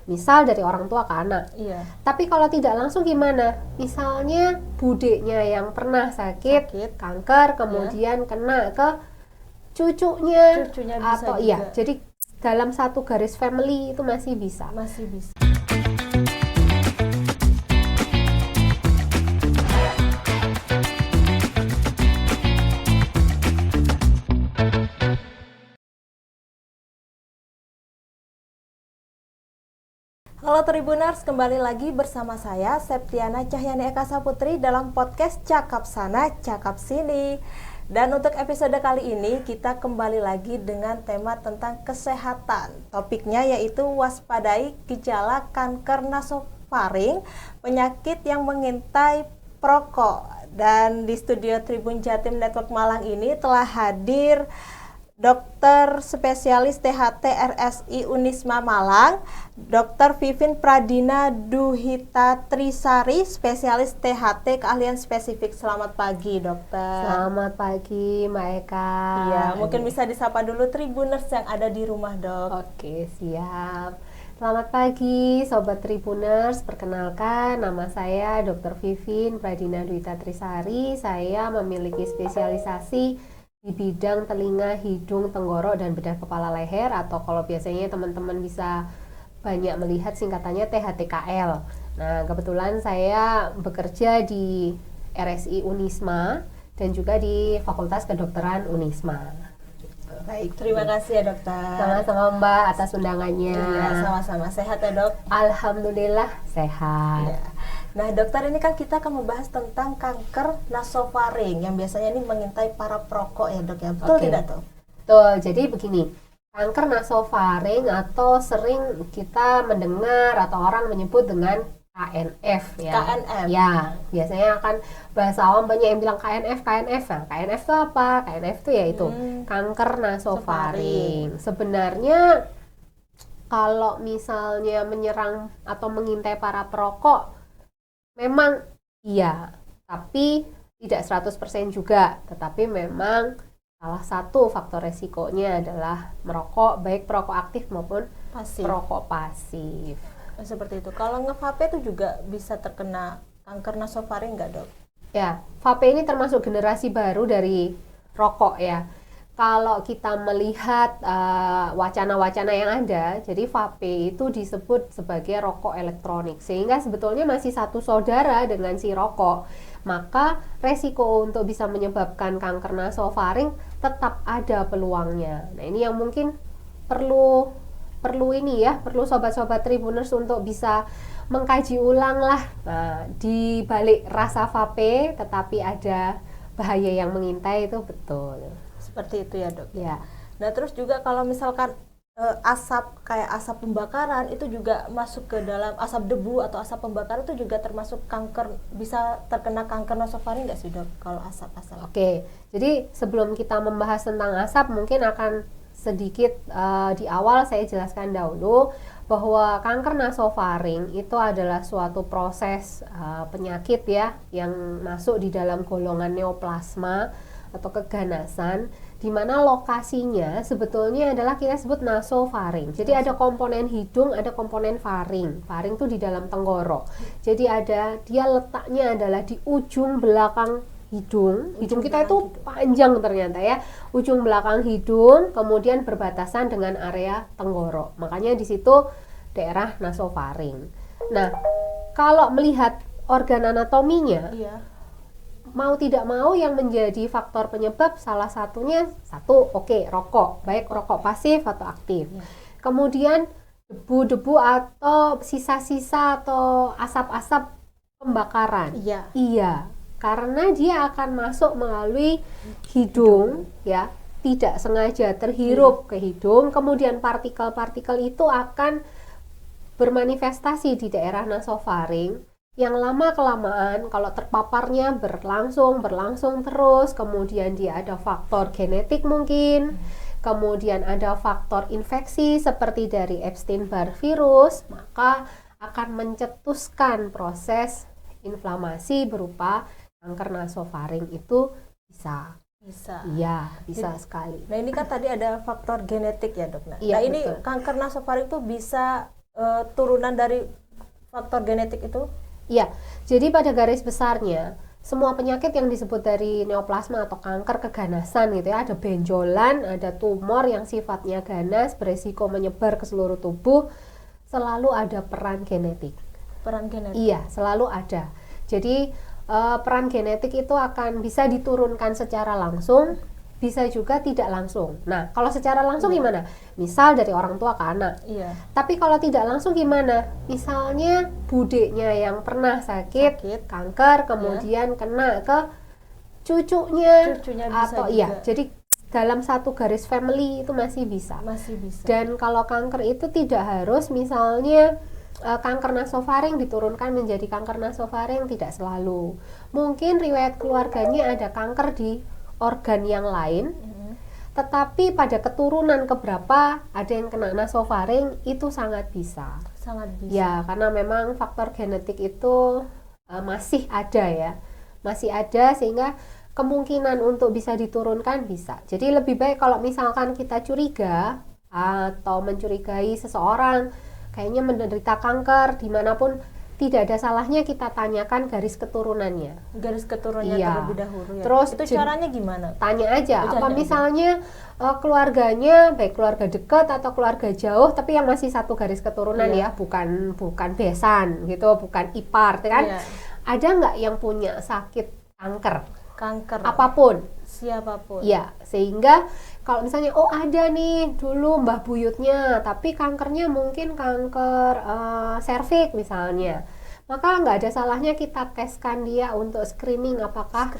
Misal dari orang tua ke anak. Iya. Tapi kalau tidak langsung gimana? Misalnya budeknya yang pernah sakit. Kanker, kemudian kena ke cucunya Bisa atau juga. jadi dalam satu garis family itu masih bisa. Halo Tribuners, kembali lagi bersama saya Septiana Cahyani Eka Saputri dalam podcast Cakap Sana, Cakap Sini. Dan untuk episode kali ini kita kembali lagi dengan tema tentang kesehatan. Topiknya yaitu waspadai gejala kanker nasofaring, penyakit yang mengintai perokok. Dan di studio Tribun Jatim Network Malang ini telah hadir Dokter Spesialis THT RSI Unisma Malang, Dr. Vivin Pradina Duhita Trisari, Spesialis THT Keahlian Spesifik. Selamat pagi, Dokter. Selamat pagi, Mbak Eka. Iya, mungkin bisa disapa dulu Tribuners yang ada di rumah, Dok. Oke, siap. Selamat pagi, Sobat Tribuners. Perkenalkan, nama saya Dr. Vivin Pradina Duhita Trisari. Saya memiliki spesialisasi di bidang telinga, hidung, tenggorok, dan bedah kepala leher, atau kalau biasanya teman-teman bisa banyak melihat singkatannya THTKL. Nah, kebetulan saya bekerja di RSI Unisma dan juga di Fakultas Kedokteran Unisma. Baik, terima kasih ya, Dokter. Sama-sama Mbak atas undangannya. Iya, sama-sama. Sehat ya, Dok? Alhamdulillah sehat. Ya. Nah, Dokter, ini kan kita akan membahas tentang kanker nasofaring yang biasanya ini mengintai para perokok ya, Dok ya. Betul tidak, Dok? Betul. Jadi begini, kanker nasofaring atau sering kita mendengar atau orang menyebut dengan KNF ya. KNF. Ya, biasanya akan bahasa awam banyak yang bilang KNF. Nah, KNF itu apa? KNF itu yaitu kanker nasofaring. Sebenarnya kalau misalnya menyerang atau mengintai para perokok memang iya, tapi tidak 100% juga. Tetapi memang salah satu faktor resikonya adalah merokok, baik perokok aktif maupun perokok pasif. Seperti itu. Kalau nge-vape itu juga bisa terkena kanker nasofaring nggak, Dok? Ya, vape ini termasuk generasi baru dari rokok ya. Kalau kita melihat wacana-wacana yang ada, jadi vape itu disebut sebagai rokok elektronik, sehingga sebetulnya masih satu saudara dengan si rokok. Maka resiko untuk bisa menyebabkan kanker nasofaring tetap ada peluangnya. Nah, ini yang mungkin perlu sobat-sobat Tribuners untuk bisa mengkaji ulang lah. Nah, di balik rasa vape tetapi ada bahaya yang mengintai itu betul. Seperti itu ya, Dok. Ya. Nah, terus juga kalau misalkan asap kayak asap pembakaran itu juga masuk ke dalam asap debu atau asap pembakaran itu juga termasuk kanker, bisa terkena kanker nasofaring nggak sih, Dok, kalau asap-asap? Oke, jadi sebelum kita membahas tentang asap mungkin akan sedikit di awal saya jelaskan dahulu bahwa kanker nasofaring itu adalah suatu proses penyakit ya yang masuk di dalam golongan neoplasma atau keganasan, di mana lokasinya sebetulnya adalah kita sebut nasofaring. Jadi ada komponen hidung, ada komponen faring. Faring itu di dalam tenggorok. Jadi dia letaknya adalah di ujung belakang hidung kita itu panjang ternyata ya, ujung belakang hidung, kemudian berbatasan dengan area tenggorok, makanya di situ daerah nasofaring. Nah, kalau melihat organ anatominya, mau tidak mau yang menjadi faktor penyebab salah satunya rokok, baik rokok pasif atau aktif. Kemudian debu-debu atau sisa-sisa atau asap-asap pembakaran. Iya. Karena dia akan masuk melalui hidung ya, tidak sengaja terhirup ke hidung, kemudian partikel-partikel itu akan bermanifestasi di daerah nasofaring yang lama-kelamaan kalau terpaparnya berlangsung terus, kemudian dia ada faktor genetik mungkin, kemudian ada faktor infeksi seperti dari Epstein-Barr virus, maka akan mencetuskan proses inflamasi berupa kanker nasofaring itu bisa. Iya, bisa sekali. Nah, ini kan tadi ada faktor genetik ya, Dok. Nah, iya, ini kanker nasofaring itu bisa turunan dari faktor genetik itu? Iya, jadi pada garis besarnya semua penyakit yang disebut dari neoplasma atau kanker keganasan gitu ya, ada benjolan, ada tumor yang sifatnya ganas, beresiko menyebar ke seluruh tubuh, selalu ada peran genetik. Peran genetik? Iya, selalu ada. Jadi peran genetik itu akan bisa diturunkan secara langsung, bisa juga tidak langsung. Nah, kalau secara langsung gimana? Misal dari orang tua ke anak. Iya. Tapi kalau tidak langsung gimana? Misalnya budeknya yang pernah sakit. Kanker, kemudian kena ke cucunya bisa atau juga. Iya, jadi dalam satu garis family itu masih bisa. Masih bisa. Dan kalau kanker itu tidak harus misalnya kanker nasofaring diturunkan menjadi kanker nasofaring, tidak selalu. Mungkin riwayat keluarganya ada kanker di organ yang lain, tetapi pada keturunan keberapa ada yang kena nasofaring, itu sangat bisa. Sangat bisa. Ya, karena memang faktor genetik itu masih ada ya. Masih ada sehingga kemungkinan untuk bisa diturunkan bisa. Jadi lebih baik kalau misalkan kita curiga atau mencurigai seseorang kayaknya menderita kanker dimanapun, tidak ada salahnya kita tanyakan garis keturunannya. Garis keturunannya terlebih dahulu ya. Terus itu caranya gimana? Tanya aja, apa misalnya keluarganya baik keluarga dekat atau keluarga jauh, tapi yang masih satu garis keturunan ya, bukan besan gitu, bukan ipar, kan? Ada nggak yang punya sakit kanker? Kanker. Apapun. Siapapun. Ya, sehingga kalau misalnya ada nih dulu mbah buyutnya tapi kankernya mungkin kanker serviks misalnya, maka nggak ada salahnya kita teskan dia untuk screening apakah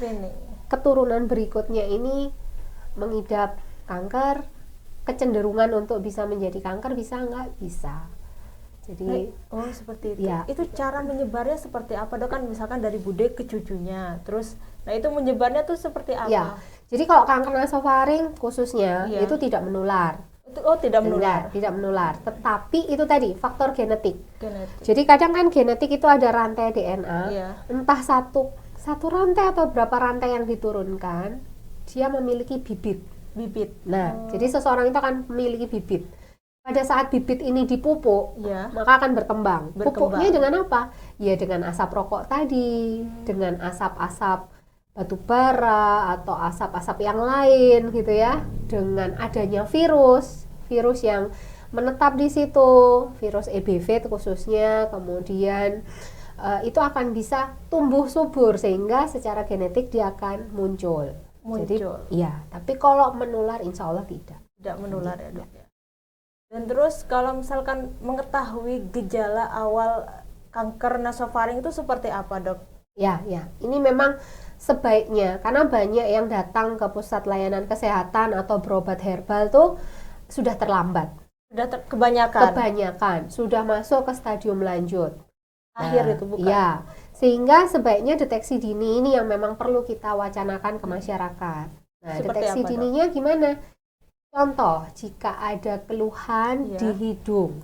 keturunan berikutnya ini mengidap kanker, kecenderungan untuk bisa menjadi kanker bisa nggak? Bisa. Jadi seperti itu. Ya. Itu cara menyebarnya seperti apa, Dok? Kan misalkan dari bude ke cucunya, terus nah itu menyebarnya tuh seperti apa? Ya. Jadi kalau kanker nasofaring khususnya itu tidak menular. Tidak menular. Tidak menular. Tetapi itu tadi faktor genetik. Jadi kadang kan genetik itu ada rantai DNA. Entah satu rantai atau berapa rantai yang diturunkan, dia memiliki bibit. Nah, jadi seseorang itu akan memiliki bibit. Pada saat bibit ini dipupuk, maka akan berkembang. Pupuknya dengan apa? Ya dengan asap rokok tadi, dengan asap-asap batu bara atau asap-asap yang lain gitu ya. Dengan adanya virus yang menetap di situ, virus EBV khususnya, kemudian itu akan bisa tumbuh subur sehingga secara genetik dia akan muncul. Jadi, ya, tapi kalau menular insya Allah tidak menular ya, Dok. Dan terus kalau misalkan mengetahui gejala awal kanker nasofaring itu seperti apa, Dok? Ya, ini memang sebaiknya, karena banyak yang datang ke pusat layanan kesehatan atau berobat herbal tuh sudah terlambat. Kebanyakan sudah masuk ke stadium lanjut. Akhir itu bukan? Ya, sehingga sebaiknya deteksi dini ini yang memang perlu kita wacanakan ke masyarakat. Nah, deteksi dininya gimana? Contoh, jika ada keluhan di hidung,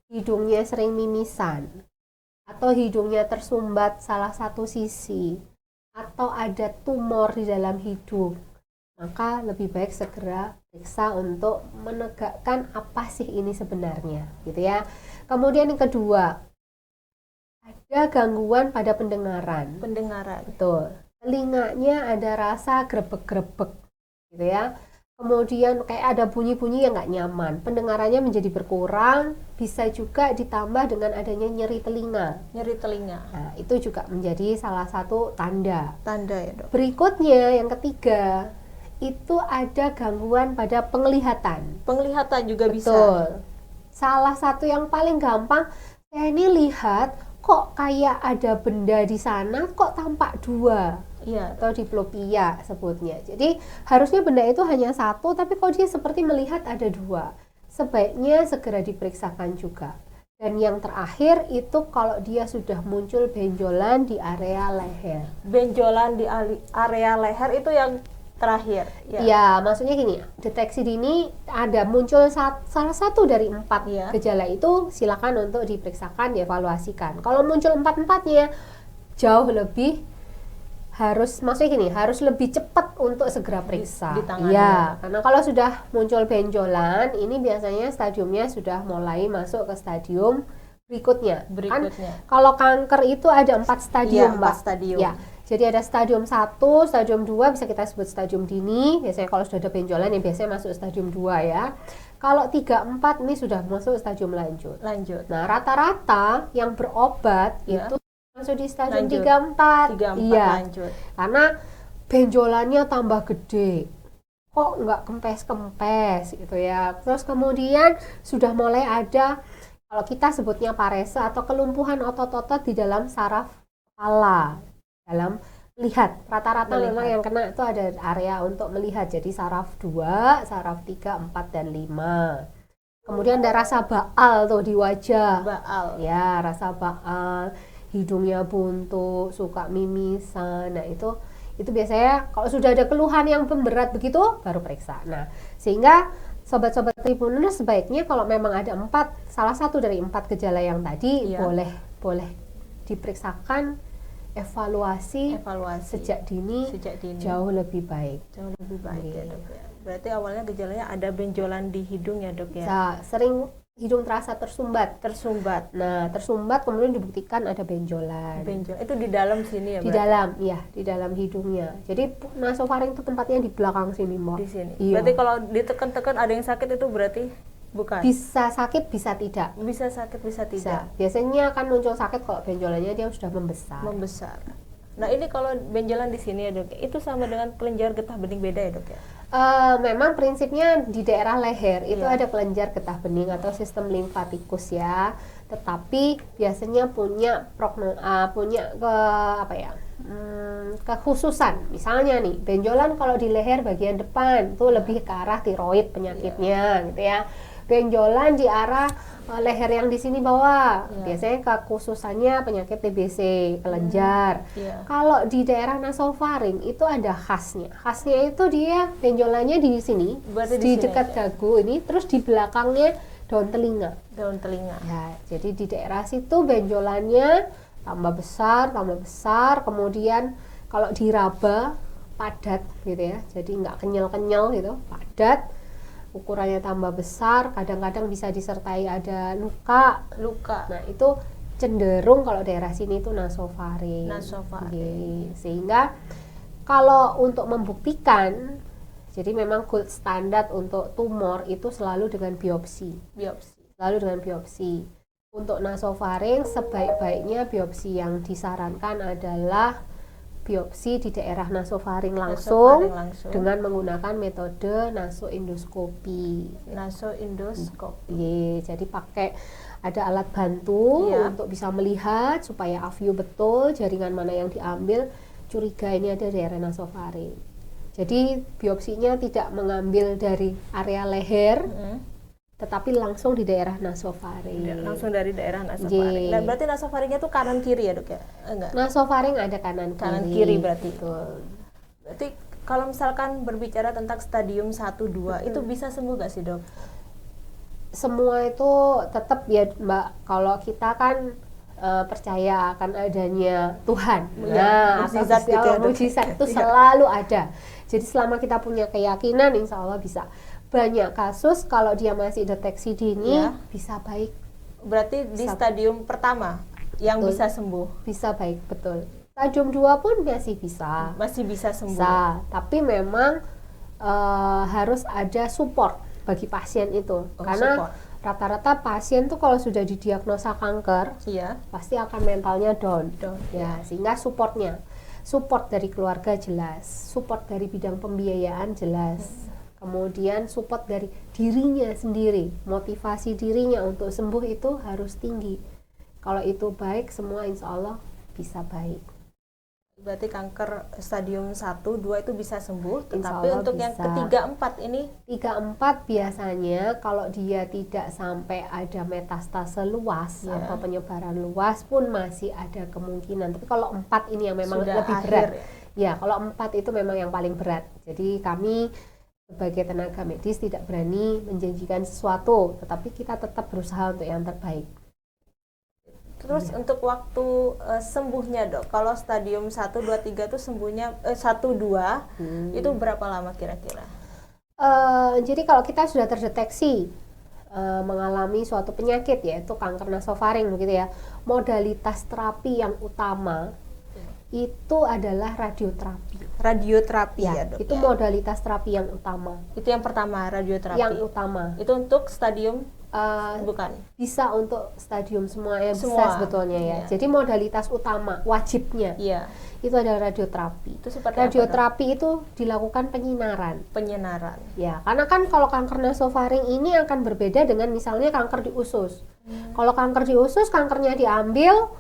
hidungnya sering mimisan, atau hidungnya tersumbat salah satu sisi, atau ada tumor di dalam hidung, maka lebih baik segera periksa untuk menegakkan apa sih ini sebenarnya, gitu ya. Kemudian yang kedua, ada gangguan pada pendengaran. Betul. Telinganya ada rasa grebek-grebek, gitu ya. Kemudian kayak ada bunyi-bunyi yang nggak nyaman, pendengarannya menjadi berkurang, bisa juga ditambah dengan adanya nyeri telinga. Nah, itu juga menjadi salah satu tanda ya, Dok. Berikutnya yang ketiga, itu ada gangguan pada penglihatan juga. Betul. Bisa. Salah satu yang paling gampang, saya ini lihat kok kayak ada benda di sana, kok tampak dua. Atau diplopia sebutnya. Jadi harusnya benda itu hanya satu, tapi kok dia seperti melihat ada dua. Sebaiknya segera diperiksakan juga. Dan yang terakhir itu kalau dia sudah muncul benjolan di area leher. Benjolan di area leher itu yang terakhir. Ya, maksudnya gini, deteksi dini ada muncul salah satu dari 4 gejala itu, silakan untuk diperiksakan, dievaluasikan. Kalau muncul 4-4-nya jauh lebih maksudnya gini, harus lebih cepat untuk segera periksa. ditangani. Iya, karena kalau sudah muncul benjolan, ini biasanya stadiumnya sudah mulai masuk ke stadium berikutnya. Kan kalau kanker itu ada 4 stadium, Iya, Mbak. 4 stadium. Ya. Jadi ada stadium 1, stadium 2 bisa kita sebut stadium dini. Biasanya kalau sudah ada benjolan ya biasanya masuk stadium 2 ya. Kalau 3, 4 ini sudah masuk stadium lanjut. Nah, rata-rata yang berobat ya, itu masuk di stadium lanjut. 3, 4. 3, 4 iya. lanjut. Karena benjolannya tambah gede. Kok nggak kempes-kempes gitu ya. Terus kemudian sudah mulai ada, kalau kita sebutnya parese atau kelumpuhan otot-otot di dalam saraf kepala. Dalam melihat, rata-rata memang yang kena itu ada area untuk melihat, jadi saraf 2, saraf 3, 4, dan 5. Kemudian ada rasa baal tuh di wajah. Ya, rasa baal, hidungnya buntu, suka mimisan. Nah, itu biasanya kalau sudah ada keluhan yang pemberat begitu baru periksa. Nah, sehingga sobat-sobat Tribuners sebaiknya kalau memang ada salah satu dari 4 gejala yang tadi boleh diperiksakan. Evaluasi sejak dini jauh lebih baik. Ya, Dok ya. Berarti awalnya gejalanya ada benjolan di hidung ya, Dok ya. Sering hidung terasa tersumbat. Nah, tersumbat kemudian dibuktikan ada benjolan. Itu di dalam sini ya, Di dalam, iya, di dalam hidungnya. Jadi nasofaring itu tempatnya di belakang sini, Mbak. Di sini. Iya. Berarti kalau ditekan-tekan ada yang sakit itu berarti bukan? Bisa sakit, bisa tidak. Bisa sakit, bisa tidak. Biasanya akan muncul sakit kalau benjolannya dia sudah membesar. Nah, ini kalau benjolan di sini ya, Dok, itu sama dengan kelenjar getah bening beda ya, Dok ya? Memang prinsipnya di daerah leher itu ada kelenjar getah bening atau sistem limfatikus ya. Tetapi biasanya punya kekhususan. Misalnya nih, benjolan kalau di leher bagian depan itu lebih ke arah tiroid penyakitnya gitu ya. Benjolan di arah leher yang di sini bawah, biasanya kekhususannya penyakit TBC, kelenjar. Kalau di daerah nasofaring itu ada khasnya. Khasnya itu dia benjolannya di sini, di dekat dagu ini, terus di belakangnya daun telinga. Ya, jadi di daerah situ benjolannya tambah besar, kemudian kalau diraba padat gitu ya, jadi nggak kenyal gitu, padat. Ukurannya tambah besar, kadang-kadang bisa disertai ada luka. Nah, itu cenderung kalau daerah sini itu nasofaring. Sehingga kalau untuk membuktikan, jadi memang gold standar untuk tumor itu selalu dengan biopsi. Untuk nasofaring sebaik-baiknya biopsi yang disarankan adalah biopsi di daerah nasofaring langsung dengan menggunakan metode nasoindoskopi. Jadi pakai ada alat bantu untuk bisa melihat supaya aview betul jaringan mana yang diambil, curiga ini ada di daerah nasofaring. Jadi biopsinya tidak mengambil dari area leher, tetapi langsung di daerah nasofaring. Langsung dari daerah nasofaring. Dan berarti nasofaringnya tuh kanan kiri ya, Dok ya? Enggak. Nasofaring ada kanan kiri berarti. Betul. Berarti kalau misalkan berbicara tentang stadium 1 2 itu bisa sembuh gak sih, Dok? Semua itu tetap ya, Mbak. Kalau kita kan percaya akan adanya Tuhan. Mukjizat itu selalu ada. Jadi selama kita punya keyakinan, insya Allah bisa. Banyak kasus kalau dia masih deteksi dini bisa baik. Berarti di stadium pertama yang bisa sembuh. Bisa baik, betul. Stadium 2 pun masih bisa. Masih bisa sembuh. Tapi memang harus ada support bagi pasien itu. Karena rata-rata pasien tuh kalau sudah didiagnosa kanker, pasti akan mentalnya down. Ya, sehingga support dari keluarga jelas, support dari bidang pembiayaan jelas. Kemudian support dari dirinya sendiri, motivasi dirinya untuk sembuh itu harus tinggi. Kalau itu baik, semua insya Allah bisa baik. Berarti kanker stadium 1, 2 itu bisa sembuh, tetapi untuk yang ketiga, 4 ini? 3, 4 biasanya kalau dia tidak sampai ada metastase luas atau penyebaran luas pun masih ada kemungkinan. Tapi kalau 4 ini yang memang sudah lebih berat. Ya, kalau 4 itu memang yang paling berat. Jadi kami sebagai tenaga medis tidak berani menjanjikan sesuatu, tetapi kita tetap berusaha untuk yang terbaik. Terus untuk waktu sembuhnya dok, kalau stadium 1, 2, 3 itu sembuhnya 1, 2 itu berapa lama kira-kira? Jadi kalau kita sudah terdeteksi mengalami suatu penyakit yaitu kanker nasofaring begitu ya, modalitas terapi yang utama itu adalah radioterapi. Radioterapi ya, Ya, dok. itu modalitas terapi yang utama. Itu yang pertama, radioterapi. Yang utama. Itu untuk stadium bukan. Bisa untuk stadium semua ya, Semua. bisa sebetulnya ya. Iya. Jadi modalitas utama wajibnya Iya. itu adalah radioterapi. Itu seperti apa, Radioterapi itu dilakukan penyinaran. Penyinaran. Ya, karena kan kalau kanker nasofaring ini akan berbeda dengan misalnya kanker di usus. Kalau kanker di usus, kankernya diambil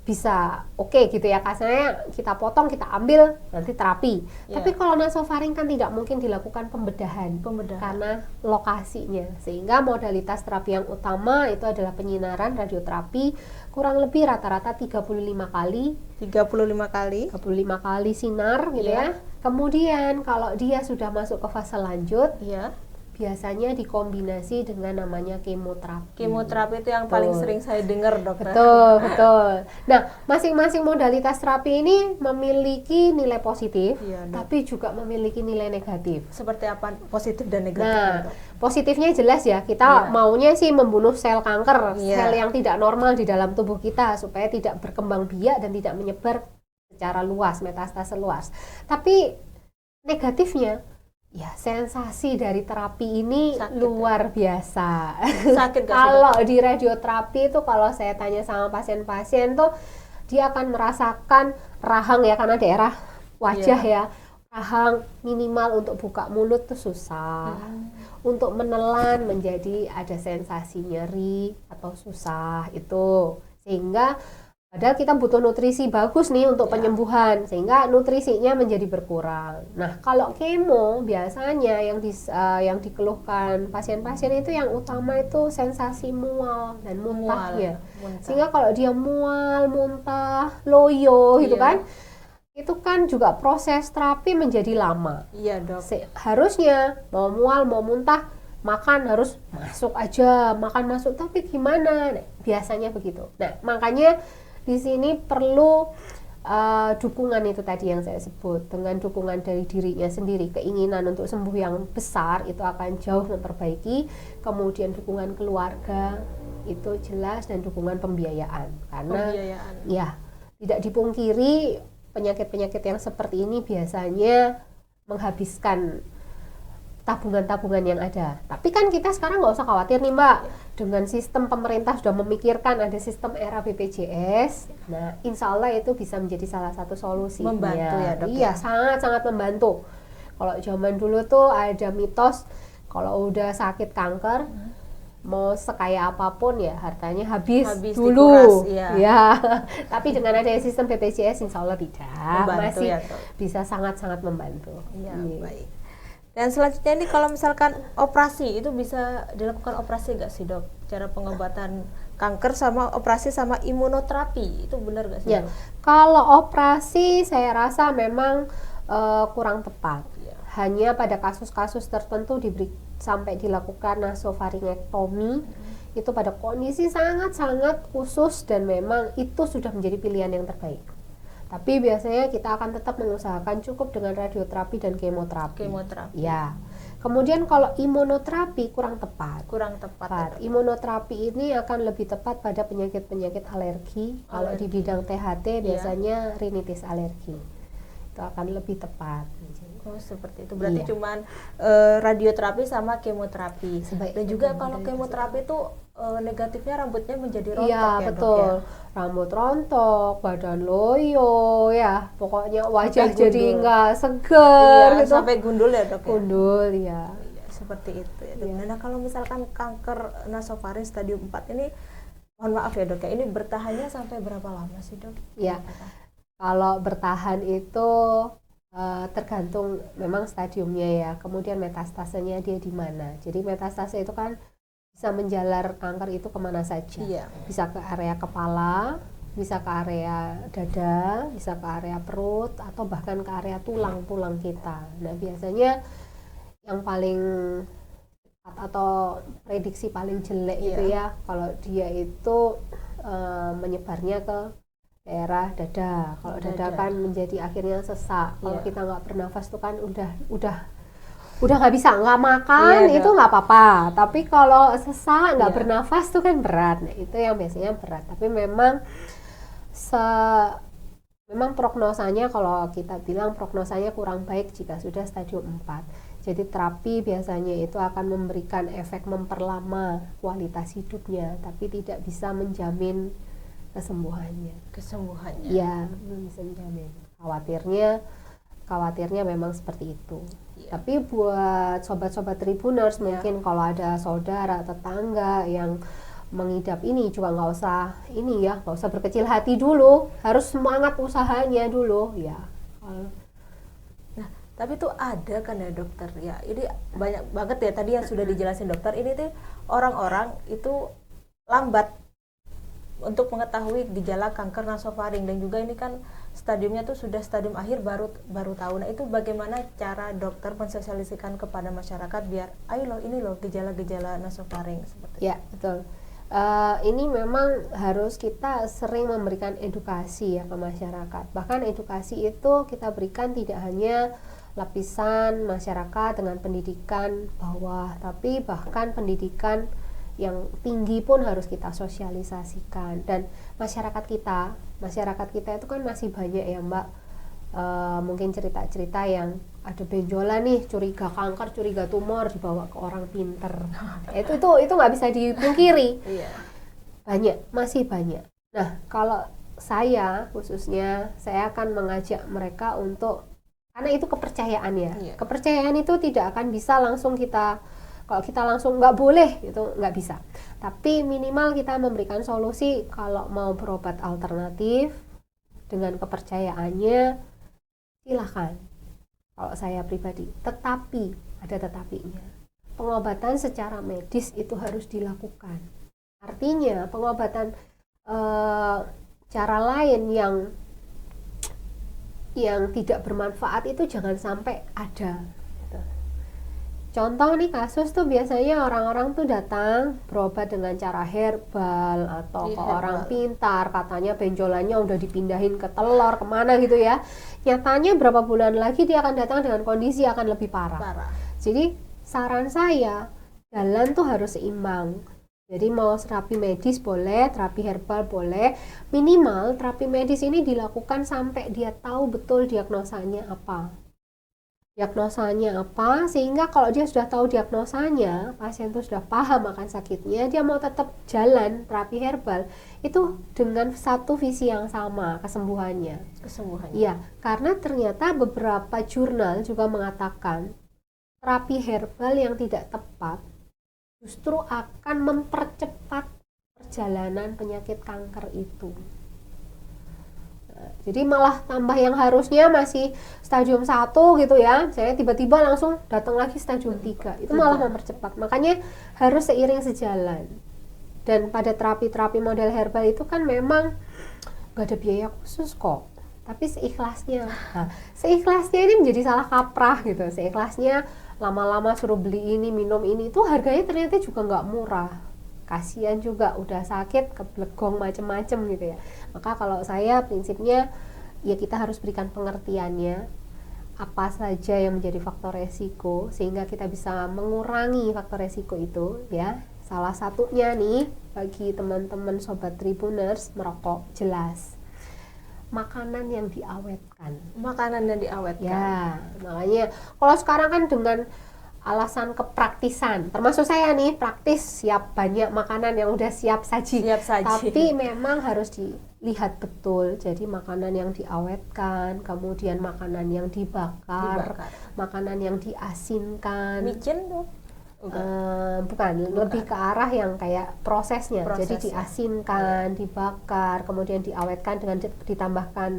bisa oke gitu ya, kasarnya kita potong, kita ambil, nanti terapi. Ya. Tapi kalau nasofaring kan tidak mungkin dilakukan pembedahan karena lokasinya. Sehingga modalitas terapi yang utama itu adalah penyinaran radioterapi, kurang lebih rata-rata 35 kali 35 kali sinar gitu ya. Kemudian kalau dia sudah masuk ke fase lanjut, ya. biasanya dikombinasi dengan namanya kemoterapi. Kemoterapi itu yang paling sering saya dengar, dokter. Betul. Nah, masing-masing modalitas terapi ini memiliki nilai positif, tapi juga memiliki nilai negatif. Seperti apa positif dan negatif? Nah, positifnya jelas ya, kita maunya sih membunuh sel kanker, sel yang tidak normal di dalam tubuh kita supaya tidak berkembang biak dan tidak menyebar secara luas, metastase luas. Tapi negatifnya, ya sensasi dari terapi ini luar biasa. Sakit gak sih? Kalau di radioterapi itu kalau saya tanya sama pasien-pasien tuh dia akan merasakan rahang ya, karena daerah wajah ya, rahang minimal untuk buka mulut tuh susah. Untuk menelan menjadi ada sensasi nyeri atau susah itu. Sehingga padahal kita butuh nutrisi bagus nih untuk penyembuhan, sehingga nutrisinya menjadi berkurang. Nah, kalau kemo biasanya yang dikeluhkan pasien-pasien itu yang utama itu sensasi mual dan muntahnya. Sehingga kalau dia mual, muntah, loyo gitu kan, itu kan juga proses terapi menjadi lama. Iya, dok. Harusnya mau mual, mau muntah, makan harus masuk aja, makan masuk, tapi gimana? Nah, biasanya begitu. Nah, makanya di sini perlu dukungan itu tadi yang saya sebut. Dengan dukungan dari dirinya sendiri, keinginan untuk sembuh yang besar itu akan jauh memperbaiki. Kemudian dukungan keluarga itu jelas, dan dukungan pembiayaan. Karena ya tidak dipungkiri penyakit-penyakit yang seperti ini biasanya menghabiskan tabungan-tabungan yang ada. Tapi kan kita sekarang nggak usah khawatir nih Mbak, dengan sistem pemerintah sudah memikirkan ada sistem era BPJS. Nah, insya Allah itu bisa menjadi salah satu solusi. Membantu ya, dok? Iya, sangat-sangat membantu. Kalau zaman dulu tuh ada mitos kalau udah sakit kanker, mau sekaya apapun ya hartanya habis dulu. Dikuras, ya. Tapi dengan adanya sistem BPJS insya Allah tidak, membantu, masih ya, bisa sangat-sangat membantu. Iya, baik. Dan selanjutnya ini kalau misalkan operasi itu bisa dilakukan operasi nggak sih dok? Cara pengobatan kanker sama operasi sama imunoterapi itu benar nggak sih ya, dok? Kalau operasi saya rasa memang kurang tepat. Hanya pada kasus-kasus tertentu sampai dilakukan nasofaringektomi itu pada kondisi sangat-sangat khusus, dan memang itu sudah menjadi pilihan yang terbaik. Tapi biasanya kita akan tetap mengusahakan cukup dengan radioterapi dan kemoterapi. Ya. Kemudian kalau imunoterapi kurang tepat. Ya, imunoterapi ini akan lebih tepat pada penyakit-penyakit alergi. Kalau di bidang THT biasanya rinitis alergi. Itu akan lebih tepat. Oh, seperti itu. Berarti cuman radioterapi sama kemoterapi. Dan juga kalau kemoterapi itu negatifnya rambutnya menjadi rontok ya, betul. Dok, ya? Rambut rontok, badan loyo ya, pokoknya wajah jadi nggak seger gitu. Sampai gundul ya dok? Gundul ya. Seperti itu ya dok. Nah, kalau misalkan kanker nasofaring stadium 4 ini, mohon maaf ya dok ya, ini bertahannya sampai berapa lama sih dok? Ya, kalau bertahan itu tergantung memang stadiumnya ya, kemudian metastasenya dia di mana. Jadi metastase itu kan bisa menjalar kanker itu kemana saja. Bisa ke area kepala, bisa ke area dada, bisa ke area perut, atau bahkan ke area tulang-tulang kita. Nah, biasanya yang paling atau prediksi paling jelek itu ya, kalau dia itu menyebarnya ke daerah dada. Kalau dada kan menjadi akhirnya sesak. Kalau kita nggak bernafas tuh kan udah nggak bisa, nggak makan itu nggak apa-apa. Tapi kalau sesak nggak bernafas tuh kan berat. Nah, itu yang biasanya berat. Tapi memang memang prognosanya, kalau kita bilang prognosanya kurang baik jika sudah stadium 4. Jadi terapi biasanya itu akan memberikan efek memperlama kualitas hidupnya, tapi tidak bisa menjamin kesembuhannya. Ya, belum bisa menjamin. Khawatirnya memang seperti itu. Tapi buat sobat-sobat Tribuners, mungkin kalau ada saudara, tetangga yang mengidap ini juga nggak usah berkecil hati dulu, harus semangat usahanya dulu ya. Nah, tapi tuh ada kan ya dokter ya, ini banyak banget ya tadi yang sudah dijelasin dokter, ini tuh orang-orang itu lambat untuk mengetahui gejala kanker nasofaring, dan juga ini kan stadiumnya tuh sudah stadium akhir baru tahu. Nah, itu bagaimana cara dokter mensosialisasikan kepada masyarakat biar ayo loh ini loh gejala-gejala nasofaring seperti ya itu. Betul. Ini memang harus kita sering memberikan edukasi ya ke masyarakat. Bahkan edukasi itu kita berikan tidak hanya lapisan masyarakat dengan pendidikan bawah, tapi bahkan pendidikan yang tinggi pun harus kita sosialisasikan. Dan masyarakat kita itu kan masih banyak ya Mbak, mungkin cerita-cerita yang ada benjolan nih, curiga kanker, curiga tumor, dibawa ke orang pinter. itu nggak bisa dipungkiri. Masih banyak. Nah, kalau saya khususnya, saya akan mengajak mereka untuk, karena itu kepercayaan ya. Kepercayaan itu tidak akan bisa langsung kalau kita langsung nggak boleh, itu nggak bisa. Tapi minimal kita memberikan solusi. Kalau mau berobat alternatif dengan kepercayaannya, silahkan. Kalau saya pribadi, tetapi ada tetapinya. Pengobatan secara medis itu harus dilakukan. Artinya pengobatan cara lain yang tidak bermanfaat itu jangan sampai ada. Contoh nih kasus tuh biasanya orang-orang tuh datang berobat dengan cara herbal atau ke orang pintar, katanya benjolannya udah dipindahin ke telur kemana gitu ya. Nyatanya berapa bulan lagi dia akan datang dengan kondisi akan lebih parah. Jadi saran saya, jalan tuh harus seimbang. Jadi mau terapi medis boleh, terapi herbal boleh, minimal terapi medis ini dilakukan sampai dia tahu betul diagnosanya apa, sehingga kalau dia sudah tahu diagnosanya, pasien itu sudah paham akan sakitnya, dia mau tetap jalan terapi herbal itu dengan satu visi yang sama, kesembuhannya. Iya, karena ternyata beberapa jurnal juga mengatakan terapi herbal yang tidak tepat justru akan mempercepat perjalanan penyakit kanker itu. Jadi malah tambah yang harusnya masih stadium 1 gitu ya, saya tiba-tiba langsung datang lagi stadium 3. Itu malah mempercepat. Makanya harus seiring sejalan. Dan pada terapi-terapi model herbal itu kan memang gak ada biaya khusus kok, tapi seikhlasnya. Nah, seikhlasnya ini menjadi salah kaprah gitu. Seikhlasnya lama-lama suruh beli ini, minum ini, itu harganya ternyata juga nggak murah. Kasihan juga, udah sakit, keblegong macem-macem gitu ya. Maka kalau saya prinsipnya, ya kita harus berikan pengertiannya, apa saja yang menjadi faktor resiko, sehingga kita bisa mengurangi faktor resiko itu ya. Salah satunya nih, bagi teman-teman Sobat Tribuners, merokok, jelas. Makanan yang diawetkan. Ya, makanya kalau sekarang kan dengan alasan kepraktisan, termasuk saya nih praktis, siap banyak makanan yang udah siap saji. Tapi memang harus dilihat betul. Jadi makanan yang diawetkan, kemudian makanan yang dibakar. Makanan yang diasinkan. Micin tuh? Bukan, lebih ke arah yang kayak prosesnya. Jadi diasinkan, dibakar, kemudian diawetkan dengan ditambahkan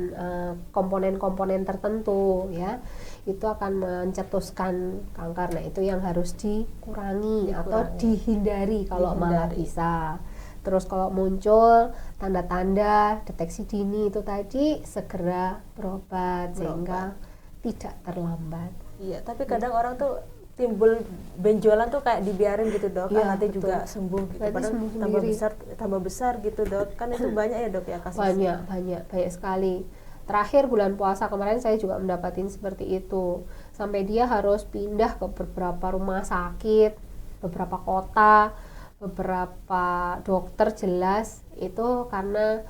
komponen-komponen tertentu ya. Itu akan mencetuskan kanker. Nah, itu yang harus dikurangi. Atau dihindari kalau malah bisa. Terus kalau muncul tanda-tanda deteksi dini itu tadi, segera berobat sehingga tidak terlambat. Iya, tapi kadang orang tuh timbul benjolan tuh kayak dibiarin gitu dok, Iya, kan nanti betul. juga sembuh gitu. Nanti Padahal sembuh tambah sendiri. besar gitu dok. Kan itu banyak ya dok ya kasusnya. banyak sekali. Terakhir bulan puasa kemarin saya juga mendapatkan seperti itu, sampai dia harus pindah ke beberapa rumah sakit, beberapa kota, beberapa dokter, jelas itu karena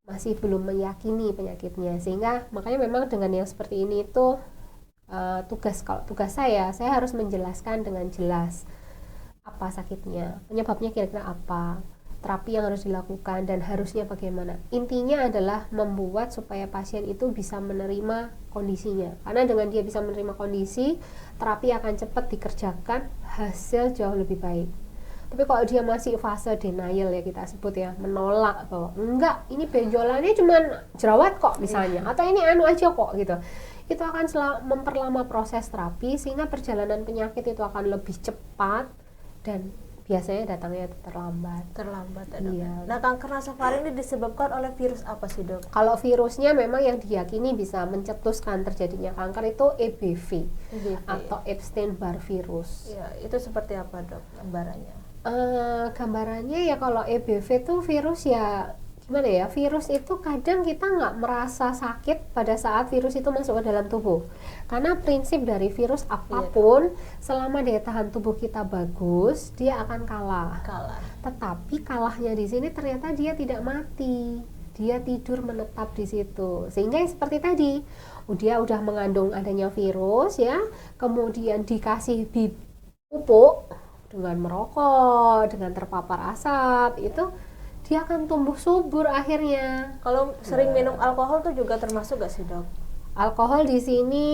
masih belum meyakini penyakitnya. Sehingga makanya memang dengan yang seperti ini itu kalau tugas saya harus menjelaskan dengan jelas apa sakitnya, penyebabnya kira-kira apa, terapi yang harus dilakukan, dan harusnya bagaimana. Intinya adalah membuat supaya pasien itu bisa menerima kondisinya, karena dengan dia bisa menerima kondisi, terapi akan cepat dikerjakan, hasil jauh lebih baik. Tapi kalau dia masih fase denial, ya kita sebut ya, menolak bahwa enggak, ini benjolannya cuma jerawat kok misalnya, atau ini anu aja kok gitu, itu akan memperlama proses terapi, sehingga perjalanan penyakit itu akan lebih cepat dan biasanya datangnya terlambat. Ya, dok. Iya. Nah, kanker nasofaring ini disebabkan oleh virus apa sih dok? Kalau virusnya memang yang diyakini bisa mencetuskan terjadinya kanker itu EBV, atau Epstein-Barr virus. Ya, itu seperti apa dok gambarannya? Gambarannya ya, kalau EBV itu virus ya gimana ya, virus itu kadang kita nggak merasa sakit pada saat virus itu masuk ke dalam tubuh, karena prinsip dari virus apapun selama daya tahan tubuh kita bagus, dia akan kalah. Tetapi kalahnya di sini ternyata dia tidak mati, dia tidur menetap di situ, sehingga seperti tadi dia udah mengandung adanya virus ya, kemudian dikasih pupuk dengan merokok, dengan terpapar asap, itu dia akan tumbuh subur akhirnya. Kalau sering minum alkohol tuh juga termasuk gak sih dok? Alkohol di sini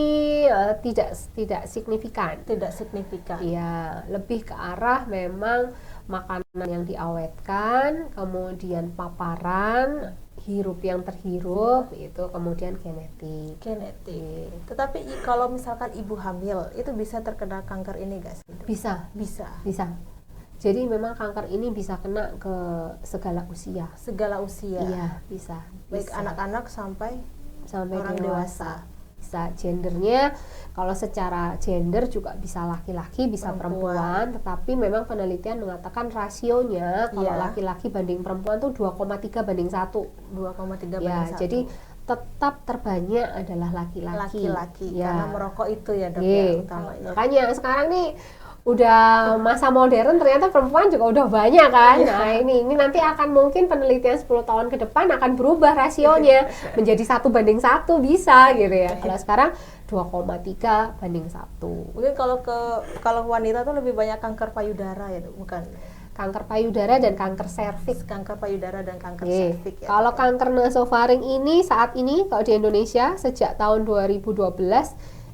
tidak signifikan. Tidak signifikan. Iya, lebih ke arah memang makanan yang diawetkan, kemudian paparan, hirup yang terhirup, itu kemudian genetik. Tetapi kalau misalkan ibu hamil itu bisa terkena kanker ini gak sih dok? Bisa. Jadi memang kanker ini bisa kena ke segala usia. Iya, bisa. Baik anak-anak sampai orang dewasa. Bisa gendernya, kalau secara gender juga bisa laki-laki, bisa perempuan, tetapi memang penelitian mengatakan rasionya kalau laki-laki banding perempuan tuh 2,3 banding 1. 2,3 banding 1. Jadi tetap terbanyak adalah laki-laki. Karena merokok itu ya dok ya utamanya. Makanya sekarang nih udah masa modern, ternyata perempuan juga udah banyak kan. Nah ini nanti akan mungkin penelitian 10 tahun ke depan akan berubah rasionya menjadi 1 banding 1 bisa gitu ya. Kalau sekarang 2,3 banding 1. Mungkin kalau wanita tuh lebih banyak kanker payudara ya dok, bukan? Kanker payudara dan kanker serviks. Kanker payudara dan kanker serviks ya. Kalau kanker nasofaring ini saat ini kalau di Indonesia sejak tahun 2012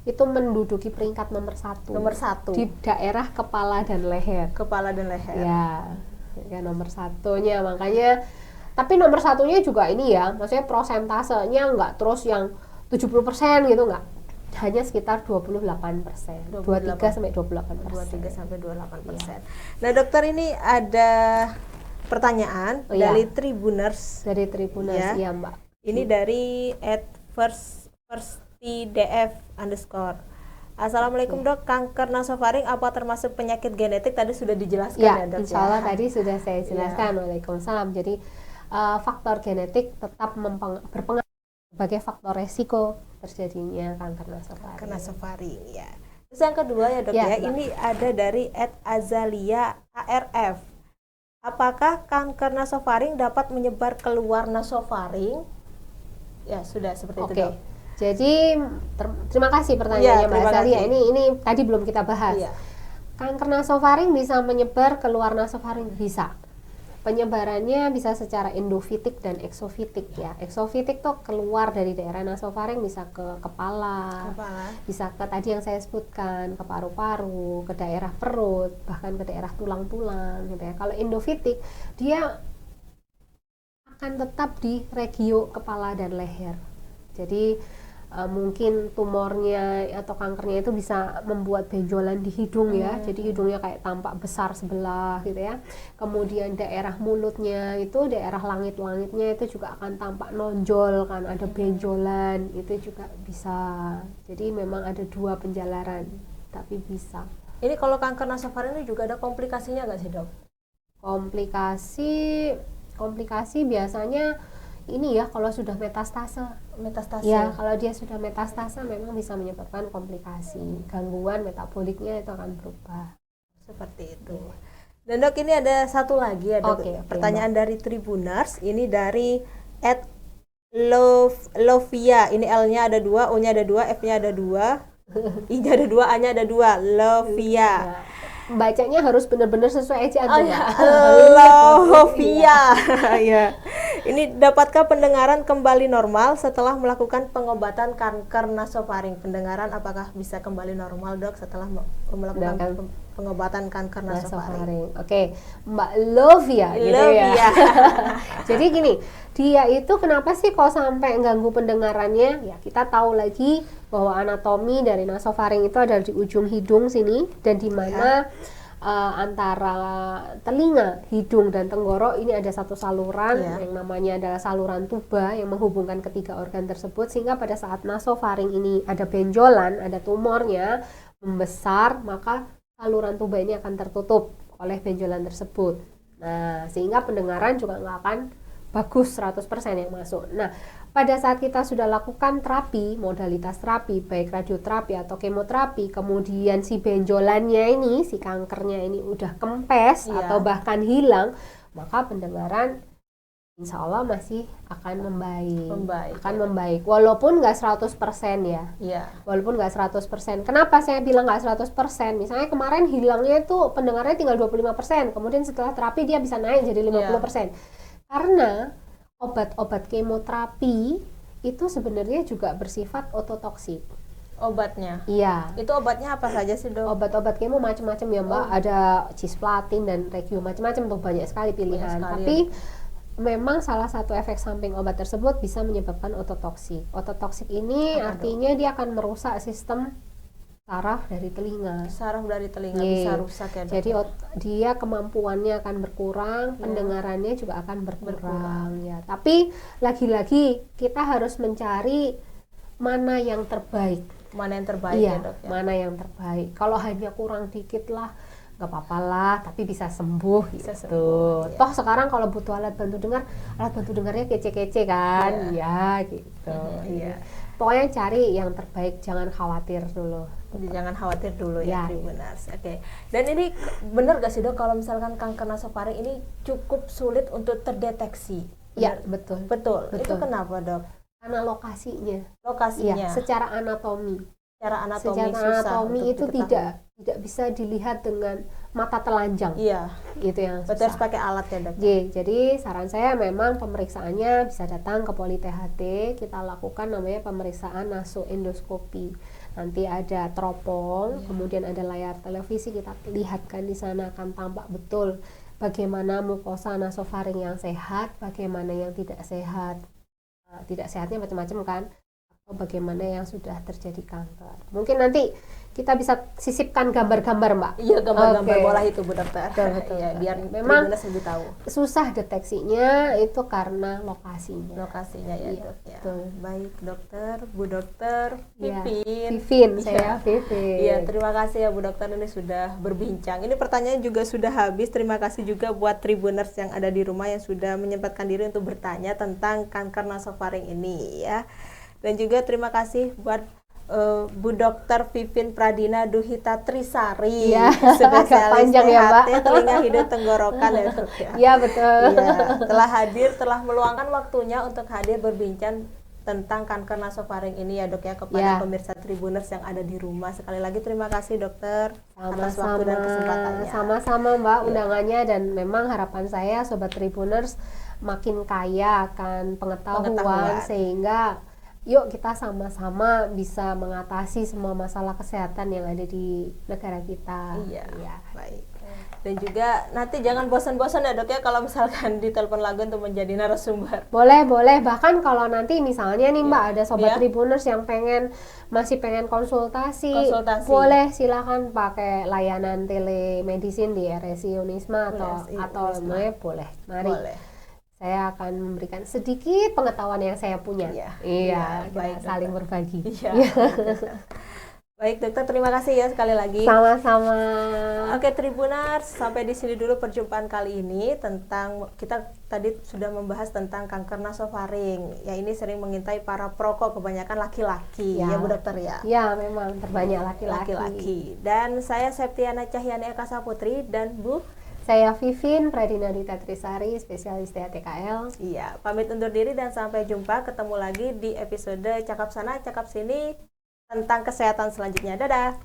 itu menduduki peringkat nomor 1 di daerah kepala dan leher. Ya nomor 1-nya, makanya. Tapi nomor 1-nya juga ini ya, maksudnya prosentasenya nggak terus yang 70% gitu, nggak, hanya sekitar 28%, 23 sampai 28%. Nah dokter, ini ada pertanyaan dari Tribuners. Iya mbak. Ini dari @firstidf_. Assalamualaikum dok, kanker nasofaring apa termasuk penyakit genetik? Tadi sudah dijelaskan ya dok. Insya Allah tadi sudah saya jelaskan. Waalaikumsalam. Jadi faktor genetik tetap berpengaruh sebagai faktor resiko terjadinya kanker nasofaring. Ya. Terus yang kedua ya dok ya, ini ada dari @azalia_arf. Apakah kanker nasofaring dapat menyebar keluar nasofaring? Ya sudah seperti itu dok. Jadi terima kasih pertanyaannya Mbak Azalia. Ini tadi belum kita bahas. Kanker nasofaring bisa menyebar keluar nasofaring, bisa. Penyebarannya bisa secara endofitik dan eksofitik ya. Eksofitik tuh keluar dari daerah nasofaring, bisa ke kepala, bisa ke tadi yang saya sebutkan, ke paru-paru, ke daerah perut, bahkan ke daerah tulang-tulang gitu ya. Kalau endofitik dia akan tetap di regio kepala dan leher. Jadi mungkin tumornya atau kankernya itu bisa membuat benjolan di hidung ya, jadi hidungnya kayak tampak besar sebelah gitu ya. Kemudian daerah mulutnya itu, daerah langit-langitnya itu juga akan tampak nonjol kan, ada benjolan, itu juga bisa. Jadi memang ada 2 penjalaran, tapi bisa. Ini kalau kanker nasofaring ini juga ada komplikasinya nggak sih, Dok? Komplikasi biasanya ini ya kalau sudah metastase. Metastase. Ya, kalau dia sudah metastase memang bisa menyebabkan komplikasi. Gangguan metaboliknya itu akan berubah. Seperti itu. Dan Dok, ini ada satu lagi ya, Dok. Oke, Pertanyaan dari Tribuners, ini dari @Lovia. Ini L-nya ada 2, O-nya ada 2, F-nya ada 2, I-nya ada 2, A-nya ada 2. Lovia. Nah, bacanya harus benar-benar sesuai ejaan. Oh ya, Lovia. Ya. Ini dapatkah pendengaran kembali normal setelah melakukan pengobatan kanker nasofaring? Pendengaran apakah bisa kembali normal, Dok, setelah melakukan pengobatan kanker nasofaring? Oke, Mbak Lovia gitu ya. Jadi gini, dia itu kenapa sih kok sampai ganggu pendengarannya? Ya, kita tahu lagi bahwa anatomi dari nasofaring itu ada di ujung hidung sini, dan di mana antara telinga, hidung, dan tenggorok ini ada satu saluran yang namanya adalah saluran tuba yang menghubungkan ketiga organ tersebut, sehingga pada saat nasofaring ini ada benjolan, ada tumornya membesar, maka saluran tuba ini akan tertutup oleh benjolan tersebut. Nah, sehingga pendengaran juga nggak akan bagus 100% yang masuk. Nah, pada saat kita sudah lakukan terapi, modalitas terapi, baik radioterapi atau kemoterapi, kemudian si benjolannya ini, si kankernya ini udah kempes atau bahkan hilang, maka pendengaran insya Allah masih akan membaik. Walaupun nggak 100% ya. Walaupun nggak 100%. Kenapa saya bilang nggak 100%? Misalnya kemarin hilangnya itu pendengarannya tinggal 25%, kemudian setelah terapi dia bisa naik jadi 50%. Karena obat-obat kemoterapi itu sebenarnya juga bersifat ototoksik. Obatnya? Iya. Itu obatnya apa saja sih, Dok? Obat-obat kemo macam-macam ya, Mbak. Ada cisplatin dan regio, macam-macam tuh, banyak sekali pilihan. Tapi memang salah satu efek samping obat tersebut bisa menyebabkan ototoksik. Ototoksik ini artinya dia akan merusak sistem saraf dari telinga. Saraf dari telinga bisa rusak ya, Dok? Jadi dia kemampuannya akan berkurang, pendengarannya juga akan berkurang ya. Tapi lagi-lagi kita harus mencari mana yang terbaik. Mana yang terbaik ya, Dok? Mana yang terbaik. Kalau hanya kurang dikit lah, nggak apa-apa lah, tapi bisa sembuh gitu. Toh sekarang kalau butuh alat bantu dengarnya kece-kece kan, ya gitu. Pokoknya cari yang terbaik, jangan khawatir dulu. Jangan khawatir dulu ya, Tribuners. Oke. Dan ini benar gak sih, Dok, kalau misalkan kanker nasofaring ini cukup sulit untuk terdeteksi? Iya, betul. Itu kenapa, Dok? Karena lokasinya. Ya, secara anatomi. Secara anatomi itu tidak bisa dilihat dengan mata telanjang. Iya. Itu yang susah. Betul, harus pakai alat ya, Dok. Jadi saran saya memang pemeriksaannya bisa datang ke Poli THT, kita lakukan namanya pemeriksaan nasoendoskopi. Nanti ada teropong, kemudian ada layar televisi, kita lihatkan di sana akan tampak betul bagaimana mukosa nasofaring yang sehat, bagaimana yang tidak sehat. Tidak sehatnya macam-macam kan, atau bagaimana yang sudah terjadi kanker. Mungkin nanti kita bisa sisipkan gambar-gambar, Mbak. Iya, gambar-gambar bola itu, Bu Dokter. Betul. Ya, biar memang lebih tahu. Susah deteksinya itu karena lokasinya. Ya, Dok. Ya. Baik, Dokter, Bu Dokter Vivin, saya Vivin. Iya, terima kasih ya, Bu Dokter, ini sudah berbincang. Ini pertanyaan juga sudah habis. Terima kasih juga buat Tribuners yang ada di rumah yang sudah menyempatkan diri untuk bertanya tentang kanker nasofaring ini ya. Dan juga terima kasih buat Bu Dokter Vivin Pradina Duhita Trisari, spesialis THT telinga hidung tenggorokan ya, Dok ya. Iya, betul. Telah meluangkan waktunya untuk hadir berbincang tentang kanker nasofaring ini ya, Dok ya, kepada pemirsa Tribuners yang ada di rumah. Sekali lagi terima kasih, Dokter, atas waktu dan kesempatannya. Sama-sama, Mbak, undangannya, dan memang harapan saya Sobat Tribuners makin kaya akan pengetahuan. Sehingga yuk kita sama-sama bisa mengatasi semua masalah kesehatan yang ada di negara kita. Iya. Baik. Dan juga nanti jangan bosan-bosan ya, Dok ya, kalau misalkan ditelepon lagi untuk menjadi narasumber. Boleh. Bahkan kalau nanti misalnya nih, Mbak, ada Sobat Tribuners yang masih pengen konsultasi. Boleh, silakan pakai layanan telemedicine di RSI Unisma atau boleh. Mari. Saya akan memberikan sedikit pengetahuan yang saya punya. Iya, baik, saling berbagi. Baik dokter, terima kasih ya sekali lagi. Sama-sama. Oke Tribuners, sampai di sini dulu perjumpaan kali ini tentang kita tadi sudah membahas tentang kanker nasofaring. Ya ini sering mengintai para perokok, kebanyakan laki-laki ya Bu Dokter ya. Ya memang terbanyak laki-laki. Dan saya Septiana Cahyani Eka Saputri dan Bu. Saya Vivin Pradinadita Trisari, spesialis TKL. Iya, pamit undur diri dan sampai jumpa. Ketemu lagi di episode Cakap Sana, Cakap Sini tentang kesehatan selanjutnya. Dadah.